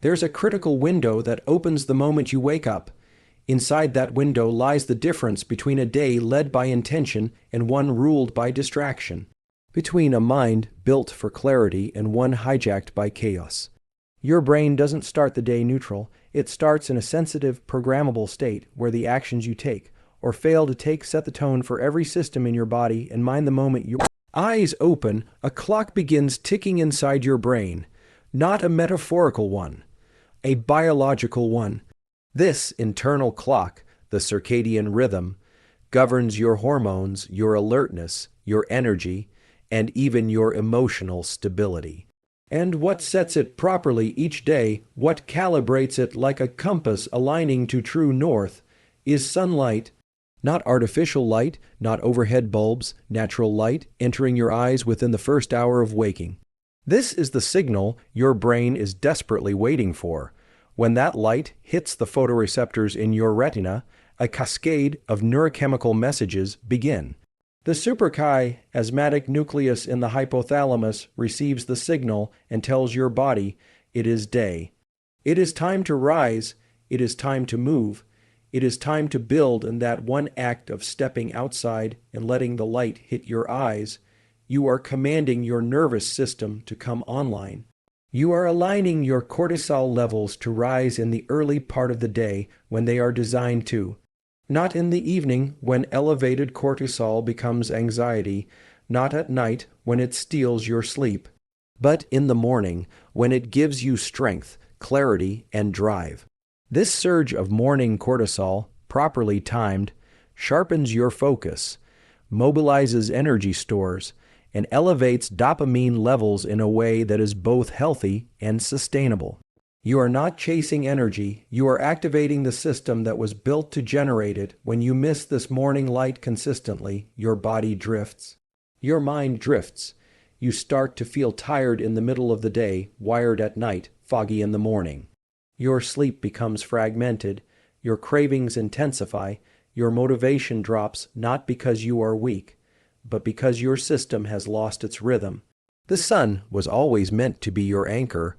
There's a critical window that opens the moment you wake up. Inside that window lies the difference between a day led by intention and one ruled by distraction, between a mind built for clarity and one hijacked by chaos. Your brain doesn't start the day neutral. It starts in a sensitive, programmable state where the actions you take or fail to take set the tone for every system in your body and mind the moment your eyes open, a clock begins ticking inside your brain. Not a metaphorical one, a biological one. This internal clock, the circadian rhythm, governs your hormones, your alertness, your energy, and even your emotional stability. And what sets it properly each day, what calibrates it like a compass aligning to true north, is sunlight. Not artificial light, not overhead bulbs, natural light entering your eyes within the first hour of waking. This is the signal your brain is desperately waiting for. When that light hits the photoreceptors in your retina, a cascade of neurochemical messages begin. The suprachiasmatic nucleus in the hypothalamus receives the signal and tells your body it is day. It is time to rise. It is time to move. It is time to build, in that one act of stepping outside and letting the light hit your eyes, you are commanding your nervous system to come online. You are aligning your cortisol levels to rise in the early part of the day when they are designed to. Not in the evening when elevated cortisol becomes anxiety, not at night when it steals your sleep, but in the morning when it gives you strength, clarity, and drive. This surge of morning cortisol, properly timed, sharpens your focus, mobilizes energy stores, and elevates dopamine levels in a way that is both healthy and sustainable. You are not chasing energy, you are activating the system that was built to generate it. When you miss this morning light consistently, your body drifts. Your mind drifts. You start to feel tired in the middle of the day, wired at night, foggy in the morning. Your sleep becomes fragmented, your cravings intensify, your motivation drops not because you are weak, but because your system has lost its rhythm. The sun was always meant to be your anchor,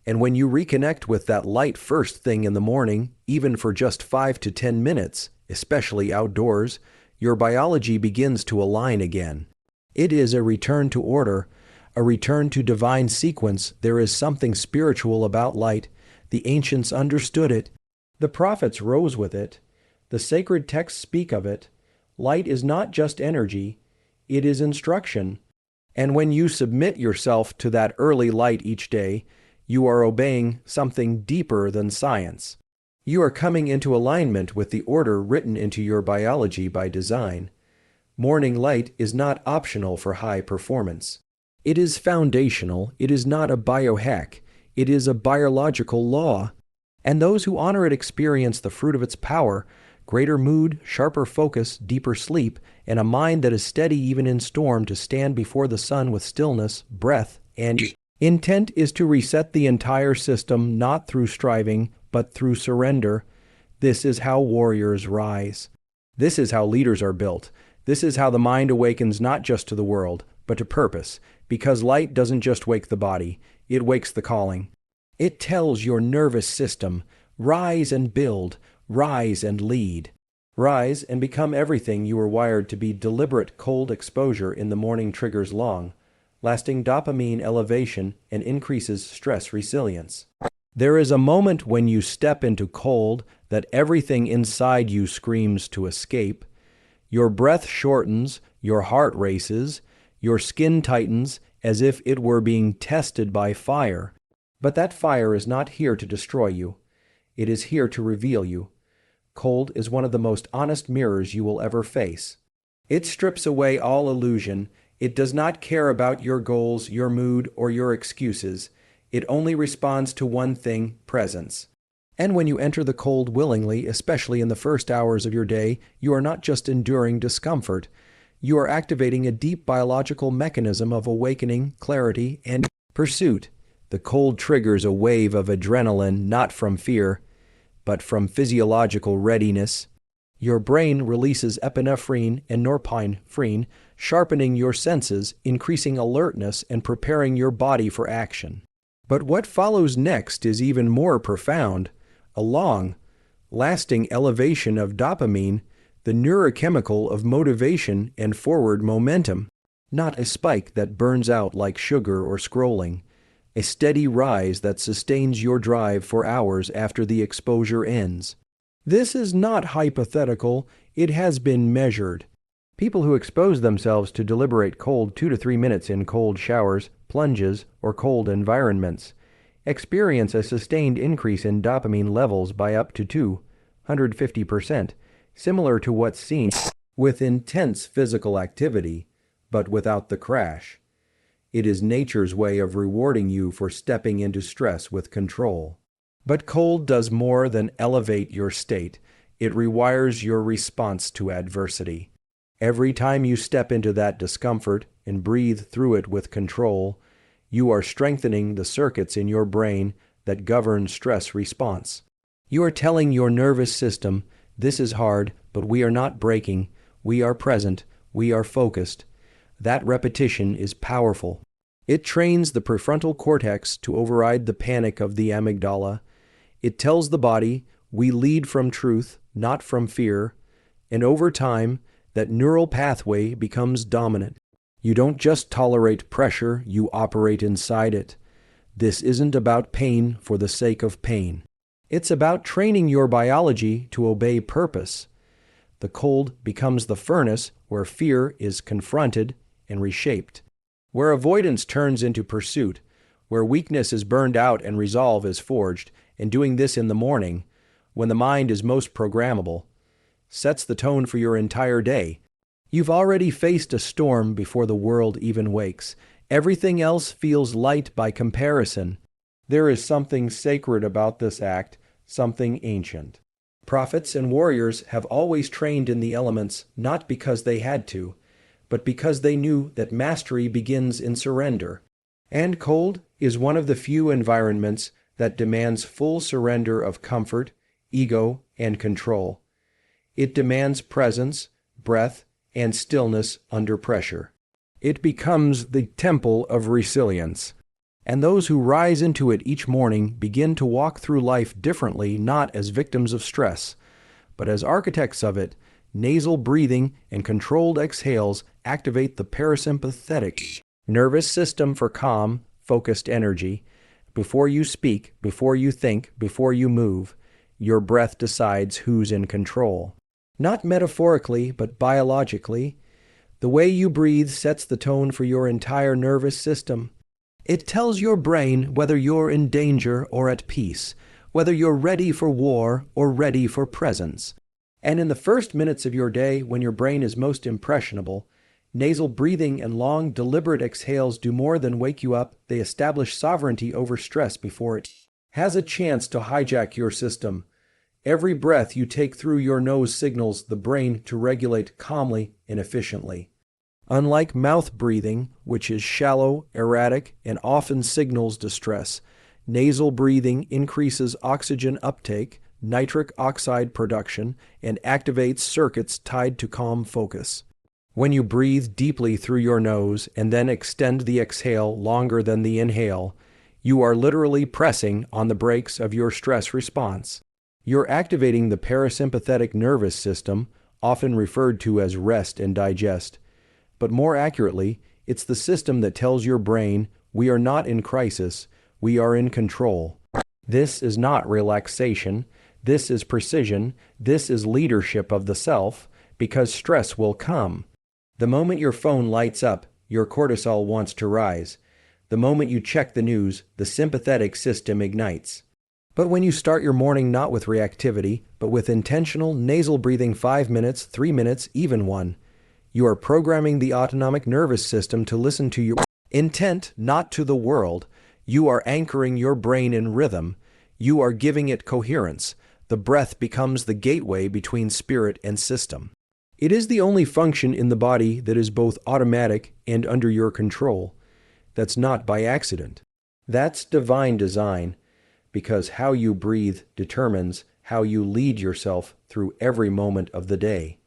and when you reconnect with that light first thing in the morning, even for just 5 to 10 minutes, especially outdoors, your biology begins to align again. It is a return to order, a return to divine sequence. There is something spiritual about light. The ancients understood it. The prophets rose with it. The sacred texts speak of it. Light is not just energy, it is instruction. And when you submit yourself to that early light each day, you are obeying something deeper than science. You are coming into alignment with the order written into your biology by design. Morning light is not optional for high performance. It is foundational. It is not a biohack. It is a biological law. And those who honor it experience the fruit of its power: greater mood, sharper focus, deeper sleep, and a mind that is steady even in storm to stand before the sun with stillness, breath, and intent is to reset the entire system, not through striving, but through surrender. This is how warriors rise. This is how leaders are built. This is how the mind awakens not just to the world, but to purpose, because light doesn't just wake the body, it wakes the calling. It tells your nervous system, rise and build, rise and lead. Rise and become everything you were wired to be. Deliberate cold exposure in the morning triggers long-lasting dopamine elevation and increases stress resilience. There is a moment when you step into cold that everything inside you screams to escape. Your breath shortens, your heart races, your skin tightens as if it were being tested by fire. But that fire is not here to destroy you. It is here to reveal you. Cold is one of the most honest mirrors you will ever face. It strips away all illusion. It does not care about your goals, your mood, or your excuses. It only responds to one thing: presence. And when you enter the cold willingly, especially in the first hours of your day, you are not just enduring discomfort. You are activating a deep biological mechanism of awakening, clarity, and pursuit. The cold triggers a wave of adrenaline, not from fear, but from physiological readiness. Your brain releases epinephrine and norepinephrine, sharpening your senses, increasing alertness, and preparing your body for action. But what follows next is even more profound. A long, lasting elevation of dopamine, the neurochemical of motivation and forward momentum. Not a spike that burns out like sugar or scrolling. A steady rise that sustains your drive for hours after the exposure ends. This is not hypothetical, it has been measured. People who expose themselves to deliberate cold 2 to 3 minutes in cold showers, plunges, or cold environments experience a sustained increase in dopamine levels by up to 250%, similar to what's seen with intense physical activity, but without the crash. It is nature's way of rewarding you for stepping into stress with control. But cold does more than elevate your state. It rewires your response to adversity. Every time you step into that discomfort and breathe through it with control, you are strengthening the circuits in your brain that govern stress response. You are telling your nervous system, this is hard, but we are not breaking, we are present, we are focused. That repetition is powerful. It trains the prefrontal cortex to override the panic of the amygdala. It tells the body, we lead from truth, not from fear, and over time, that neural pathway becomes dominant. You don't just tolerate pressure, you operate inside it. This isn't about pain for the sake of pain. It's about training your biology to obey purpose. The cold becomes the furnace where fear is confronted and reshaped, where avoidance turns into pursuit, where weakness is burned out and resolve is forged, and doing this in the morning, when the mind is most programmable, sets the tone for your entire day. You've already faced a storm before the world even wakes. Everything else feels light by comparison. There is something sacred about this act, something ancient. Prophets and warriors have always trained in the elements not because they had to, but because they knew that mastery begins in surrender. And cold is one of the few environments that demands full surrender of comfort, ego, and control. It demands presence, breath, and stillness under pressure. It becomes the temple of resilience. And those who rise into it each morning begin to walk through life differently, not as victims of stress, but as architects of it. Nasal breathing and controlled exhales activate the parasympathetic nervous system for calm, focused energy. Before you speak, before you think, before you move, your breath decides who's in control. Not metaphorically, but biologically. The way you breathe sets the tone for your entire nervous system. It tells your brain whether you're in danger or at peace, whether you're ready for war or ready for presence. And in the first minutes of your day, when your brain is most impressionable, nasal breathing and long, deliberate exhales do more than wake you up. They establish sovereignty over stress before it has a chance to hijack your system. Every breath you take through your nose signals the brain to regulate calmly and efficiently. Unlike mouth breathing, which is shallow, erratic, and often signals distress, nasal breathing increases oxygen uptake, nitric oxide production, and activates circuits tied to calm focus. When you breathe deeply through your nose and then extend the exhale longer than the inhale, you are literally pressing on the brakes of your stress response. You're activating the parasympathetic nervous system, often referred to as rest and digest. But more accurately, it's the system that tells your brain, we are not in crisis, we are in control. This is not relaxation, this is precision, this is leadership of the self, because stress will come. The moment your phone lights up, your cortisol wants to rise. The moment you check the news, the sympathetic system ignites. But when you start your morning not with reactivity, but with intentional nasal breathing 5 minutes, 3 minutes, even 1, you are programming the autonomic nervous system to listen to your intent, not to the world. You are anchoring your brain in rhythm. You are giving it coherence. The breath becomes the gateway between spirit and system. It is the only function in the body that is both automatic and under your control. That's not by accident. That's divine design, because how you breathe determines how you lead yourself through every moment of the day.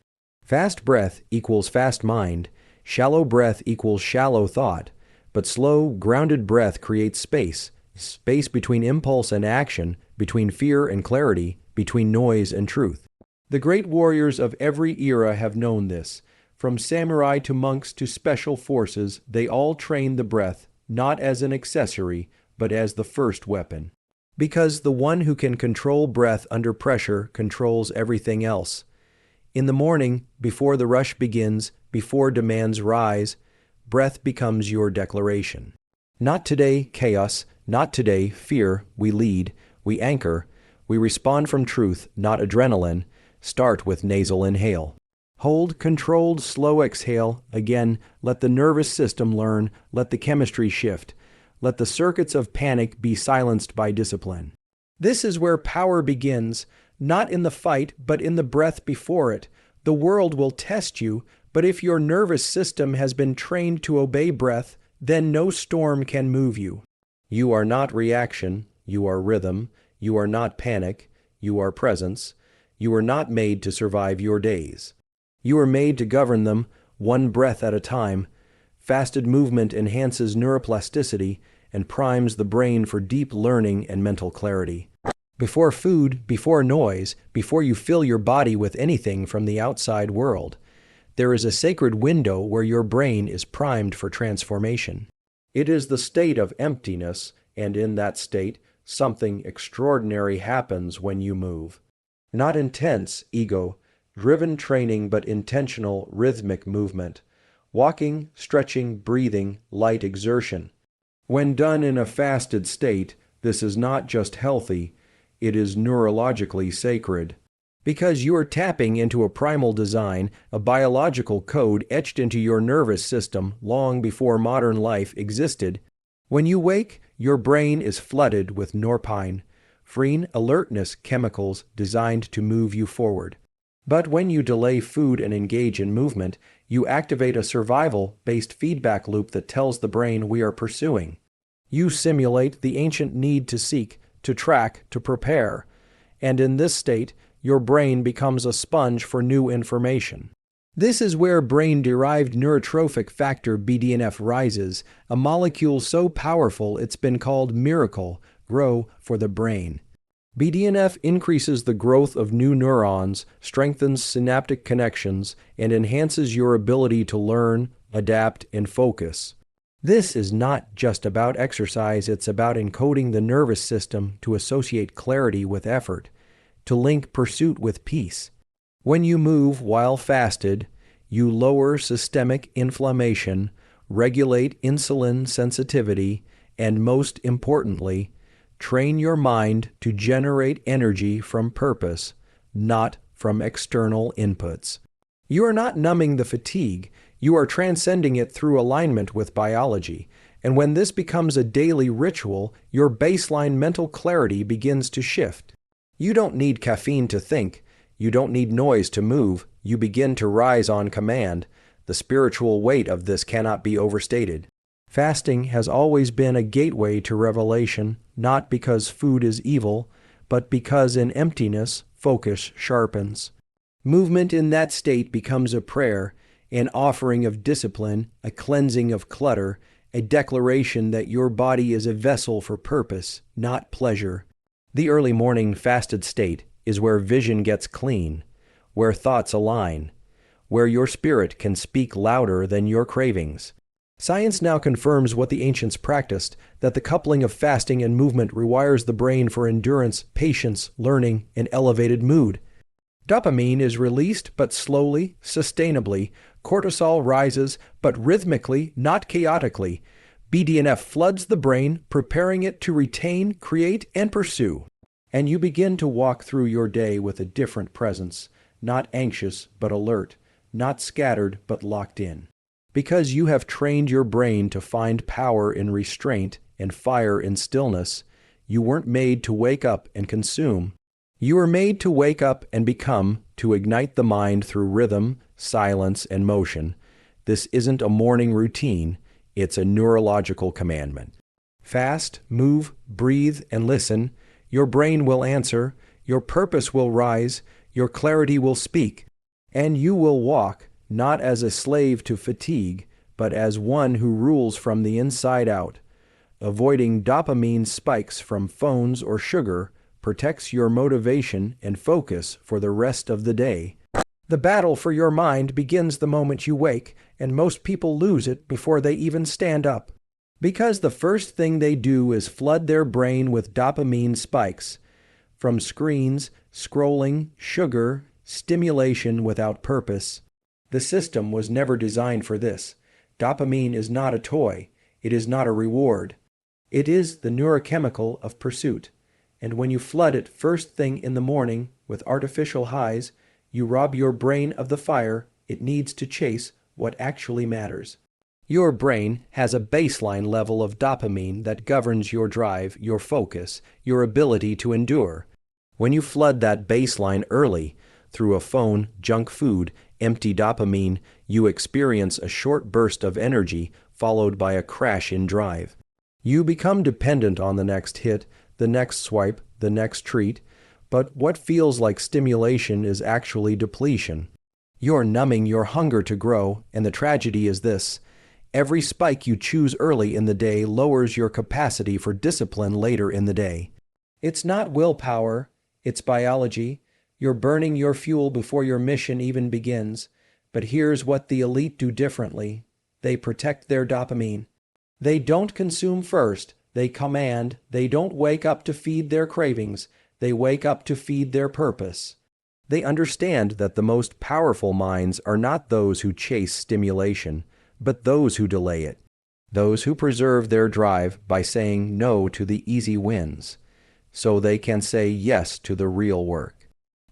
Fast breath equals fast mind, shallow breath equals shallow thought, but slow, grounded breath creates space space between impulse and action, between fear and clarity, between noise and truth. The great warriors of every era have known this. From samurai to monks to special forces, they all train the breath, not as an accessory, but as the first weapon. Because the one who can control breath under pressure controls everything else. In the morning, before the rush begins, before demands rise, breath becomes your declaration. Not today, chaos. Not today, fear. We lead. We anchor. We respond from truth, not adrenaline. Start with nasal inhale. Hold controlled, slow exhale. Again, let the nervous system learn. Let the chemistry shift. Let the circuits of panic be silenced by discipline. This is where power begins, not in the fight, but in the breath before it. The world will test you, but if your nervous system has been trained to obey breath, then no storm can move you. You are not reaction, you are rhythm. You are not panic, you are presence. You are not made to survive your days. You are made to govern them, one breath at a time. Fasted movement enhances neuroplasticity and primes the brain for deep learning and mental clarity. Before food, before noise, before you fill your body with anything from the outside world, there is a sacred window where your brain is primed for transformation. It is the state of emptiness, and in that state, something extraordinary happens when you move. Not intense, ego-driven training, but intentional, rhythmic movement. Walking, stretching, breathing, light exertion. When done in a fasted state, this is not just healthy, it is neurologically sacred. Because you are tapping into a primal design, a biological code etched into your nervous system long before modern life existed. When you wake, your brain is flooded with norpine, freeing alertness chemicals designed to move you forward. But when you delay food and engage in movement, you activate a survival-based feedback loop that tells the brain we are pursuing. You simulate the ancient need to seek, to track, to prepare. And in this state, your brain becomes a sponge for new information. This is where brain-derived neurotrophic factor BDNF rises, a molecule so powerful it's been called miracle, grow for the brain. BDNF increases the growth of new neurons, strengthens synaptic connections, and enhances your ability to learn, adapt, and focus. This is not just about exercise, it's about encoding the nervous system to associate clarity with effort, to link pursuit with peace. When you move while fasted, you lower systemic inflammation, regulate insulin sensitivity, and most importantly, train your mind to generate energy from purpose, not from external inputs. You are not numbing the fatigue, you are transcending it through alignment with biology. And when this becomes a daily ritual, your baseline mental clarity begins to shift. You don't need caffeine to think. You don't need noise to move. You begin to rise on command. The spiritual weight of this cannot be overstated. Fasting has always been a gateway to revelation, not because food is evil, but because in emptiness, focus sharpens. Movement in that state becomes a prayer, an offering of discipline, a cleansing of clutter, a declaration that your body is a vessel for purpose, not pleasure. The early morning fasted state is where vision gets clean, where thoughts align, where your spirit can speak louder than your cravings. Science now confirms what the ancients practiced, that the coupling of fasting and movement rewires the brain for endurance, patience, learning, and elevated mood. Dopamine is released, but slowly, sustainably. Cortisol rises, but rhythmically, not chaotically. BDNF floods the brain, preparing it to retain, create, and pursue. And you begin to walk through your day with a different presence, not anxious, but alert, not scattered, but locked in. Because you have trained your brain to find power in restraint and fire in stillness, you weren't made to wake up and consume. You were made to wake up and become, to ignite the mind through rhythm, silence, and motion. This isn't a morning routine, it's a neurological commandment. Fast, move, breathe, and listen. Your brain will answer, your purpose will rise, your clarity will speak, and you will walk, not as a slave to fatigue, but as one who rules from the inside out. Avoiding dopamine spikes from phones or sugar protects your motivation and focus for the rest of the day. The battle for your mind begins the moment you wake, and most people lose it before they even stand up. Because the first thing they do is flood their brain with dopamine spikes from screens, scrolling, sugar, stimulation without purpose. The system was never designed for this. Dopamine is not a toy. It is not a reward. It is the neurochemical of pursuit. And when you flood it first thing in the morning with artificial highs, you rob your brain of the fire it needs to chase what actually matters. Your brain has a baseline level of dopamine that governs your drive, your focus, your ability to endure. When you flood that baseline early, through a phone, junk food, empty dopamine, you experience a short burst of energy followed by a crash in drive. You become dependent on the next hit, the next swipe, the next treat, but what feels like stimulation is actually depletion. You're numbing your hunger to grow, and the tragedy is this: every spike you choose early in the day lowers your capacity for discipline later in the day. It's not willpower, it's biology. You're burning your fuel before your mission even begins. But here's what the elite do differently. They protect their dopamine. They don't consume first, they command. They don't wake up to feed their cravings, they wake up to feed their purpose. They understand that the most powerful minds are not those who chase stimulation, but those who delay it. Those who preserve their drive by saying no to the easy wins, so they can say yes to the real work.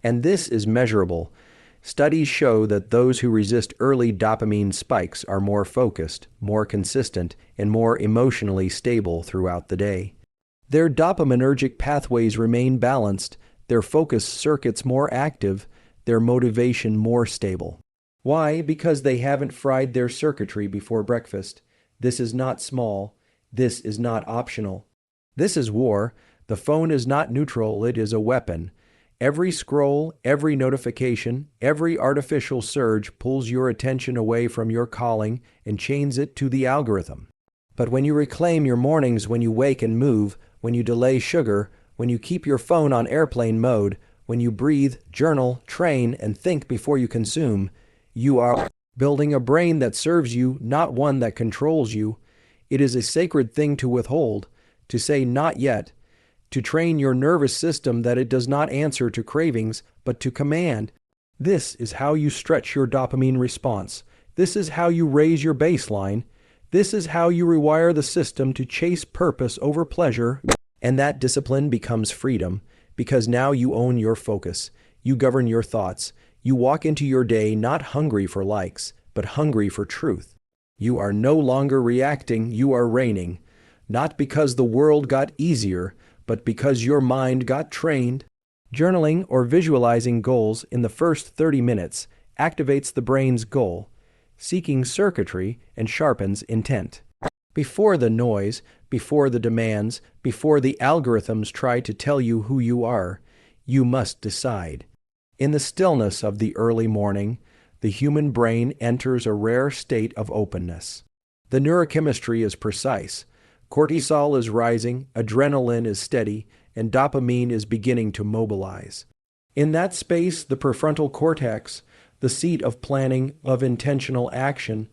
And this is measurable. Studies show that those who resist early dopamine spikes are more focused, more consistent, and more emotionally stable throughout the day. Their dopaminergic pathways remain balanced, their focus circuits more active, their motivation more stable. Why? Because they haven't fried their circuitry before breakfast. This is not small. This is not optional. This is war. The phone is not neutral, it is a weapon. Every scroll, every notification, every artificial surge pulls your attention away from your calling and chains it to the algorithm. But when you reclaim your mornings, when you wake and move, when you delay sugar, when you keep your phone on airplane mode, when you breathe, journal, train, and think before you consume, you are building a brain that serves you, not one that controls you. It is a sacred thing to withhold, to say not yet, to train your nervous system that it does not answer to cravings, but to command. This is how you stretch your dopamine response. This is how you raise your baseline. This is how you rewire the system to chase purpose over pleasure. And that discipline becomes freedom, because now you own your focus. You govern your thoughts. You walk into your day not hungry for likes, but hungry for truth. You are no longer reacting, you are reigning. Not because the world got easier, but because your mind got trained. Journaling or visualizing goals in the first 30 minutes activates the brain's goal, seeking circuitry, and sharpens intent. Before the noise, before the demands, before the algorithms try to tell you who you are, you must decide. In the stillness of the early morning, the human brain enters a rare state of openness. The neurochemistry is precise. Cortisol is rising, adrenaline is steady, and dopamine is beginning to mobilize. In that space, the prefrontal cortex, the seat of planning, of intentional action,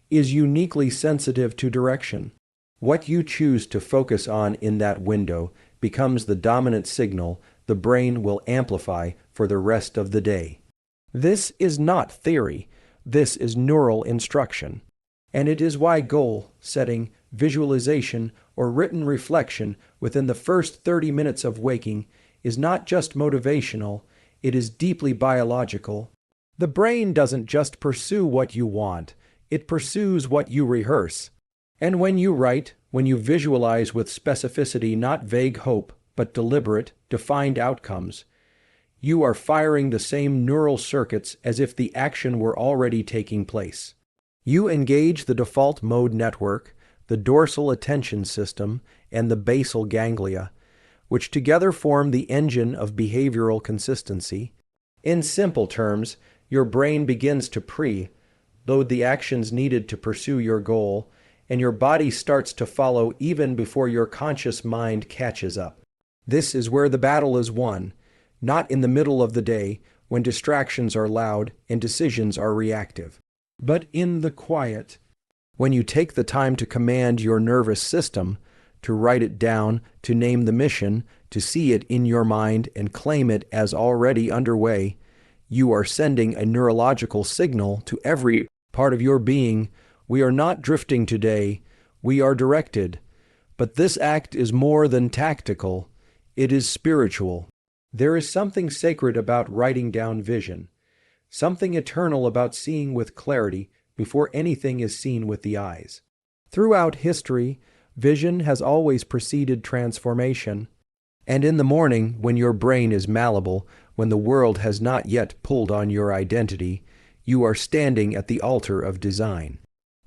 is uniquely sensitive to direction. What you choose to focus on in that window becomes the dominant signal the brain will amplify for the rest of the day. This is not theory. This is neural instruction. And it is why goal setting, visualization, or written reflection within the first 30 minutes of waking is not just motivational, it is deeply biological. The brain doesn't just pursue what you want, it pursues what you rehearse. And when you write, when you visualize with specificity, not vague hope, but deliberate, defined outcomes, you are firing the same neural circuits as if the action were already taking place. You engage the default mode network, the dorsal attention system, and the basal ganglia, which together form the engine of behavioral consistency. In simple terms, your brain begins to pre-load the actions needed to pursue your goal, and your body starts to follow even before your conscious mind catches up. This is where the battle is won, not in the middle of the day when distractions are loud and decisions are reactive, but in the quiet, when you take the time to command your nervous system, to write it down, to name the mission, to see it in your mind and claim it as already underway. You are sending a neurological signal to every part of your being. We are not drifting today, we are directed. But this act is more than tactical, it is spiritual. There is something sacred about writing down vision, something eternal about seeing with clarity before anything is seen with the eyes. Throughout history, vision has always preceded transformation. And in the morning, when your brain is malleable, when the world has not yet pulled on your identity, you are standing at the altar of design.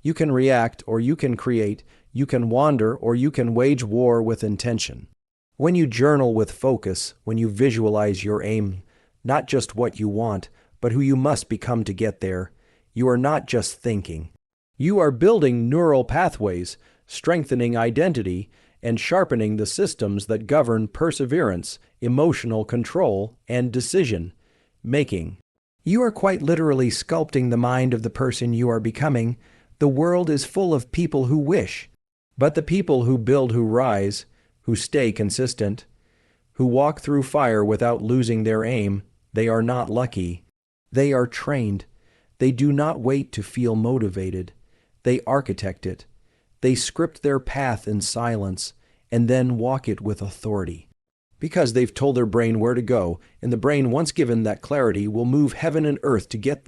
You can react or you can create, you can wander or you can wage war with intention. When you journal with focus, when you visualize your aim, not just what you want, but who you must become to get there, you are not just thinking. You are building neural pathways, strengthening identity, and sharpening the systems that govern perseverance, emotional control, and decision-making. You are quite literally sculpting the mind of the person you are becoming. The world is full of people who wish, but the people who build, who rise, who stay consistent, who walk through fire without losing their aim, they are not lucky. They are trained. They do not wait to feel motivated. They architect it. They script their path in silence and then walk it with authority. Because they've told their brain where to go, and the brain, once given that clarity, will move heaven and earth to get